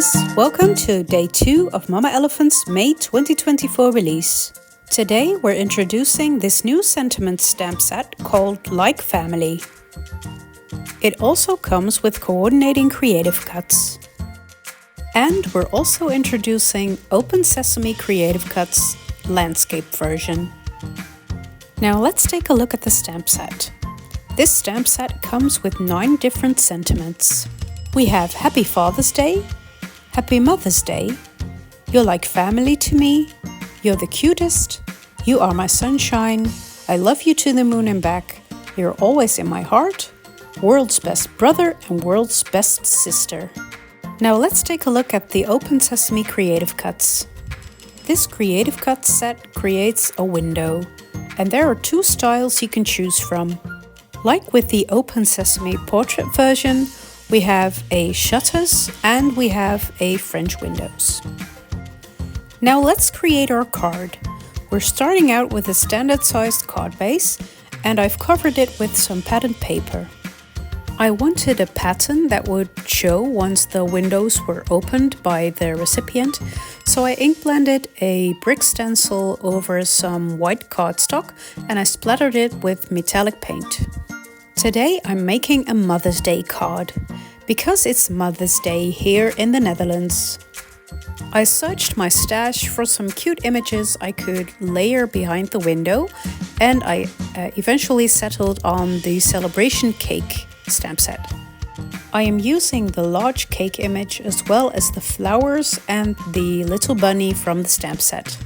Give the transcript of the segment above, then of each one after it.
guys! Welcome to day 2 of Mama Elephant's May 2024 release. Today we're introducing this new sentiment stamp set called Like Family. It also comes with coordinating creative cuts. And we're also introducing Open Sesame Creative Cuts landscape version. Now let's take a look at the stamp set. This stamp set comes with 9 different sentiments. We have Happy Father's Day, Happy Mother's Day, You're like family to me, You're the cutest, You are my sunshine, I love you to the moon and back, You're always in my heart, World's best brother and world's best sister. Now let's take a look at the Open Sesame Creative Cuts. This Creative Cuts set creates a window, and there are 2 styles you can choose from. Like with the Open Sesame portrait version, we have a shutters and we have a French windows. Now let's create our card. We're starting out with a standard sized card base and I've covered it with some patterned paper. I wanted a pattern that would show once the windows were opened by the recipient, so I ink blended a brick stencil over some white cardstock and I splattered it with metallic paint. Today I'm making a Mother's Day card, because it's Mother's Day here in the Netherlands. I searched my stash for some cute images I could layer behind the window, and I eventually settled on the celebration cake stamp set. I am using the large cake image as well as the flowers and the little bunny from the stamp set.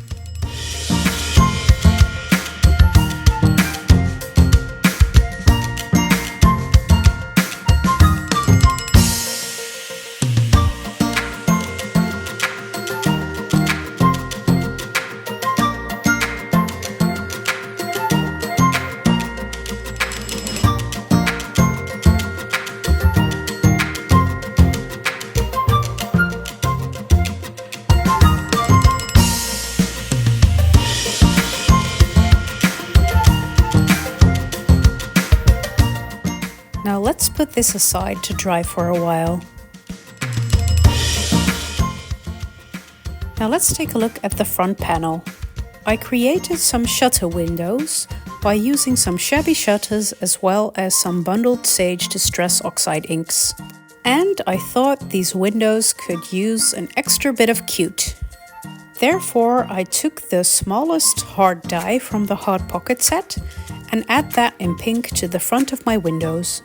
Now let's put this aside to dry for a while. Now let's take a look at the front panel. I created some shutter windows by using some Shabby shutters as well as some bundled Sage Distress Oxide inks. And I thought these windows could use an extra bit of cute. Therefore, I took the smallest hard die from the Hard Pocket set and add that in pink to the front of my windows.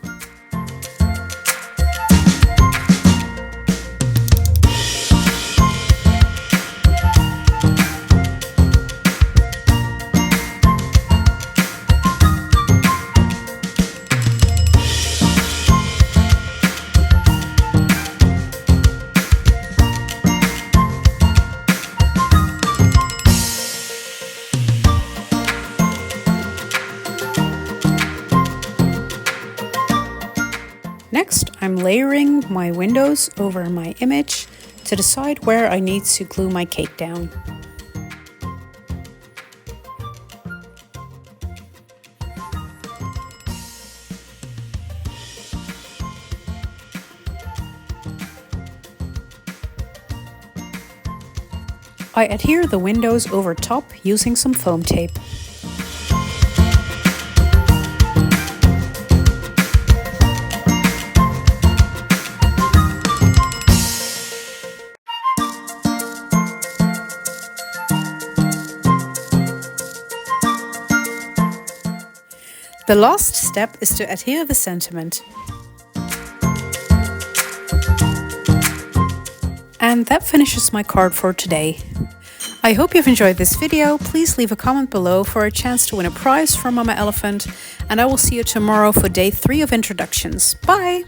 Next, I'm layering my windows over my image to decide where I need to glue my cake down. I adhere the windows over top using some foam tape. The last step is to adhere the sentiment. And that finishes my card for today. I hope you've enjoyed this video. Please leave a comment below for a chance to win a prize from Mama Elephant, and I will see you tomorrow for day 3 of introductions. Bye!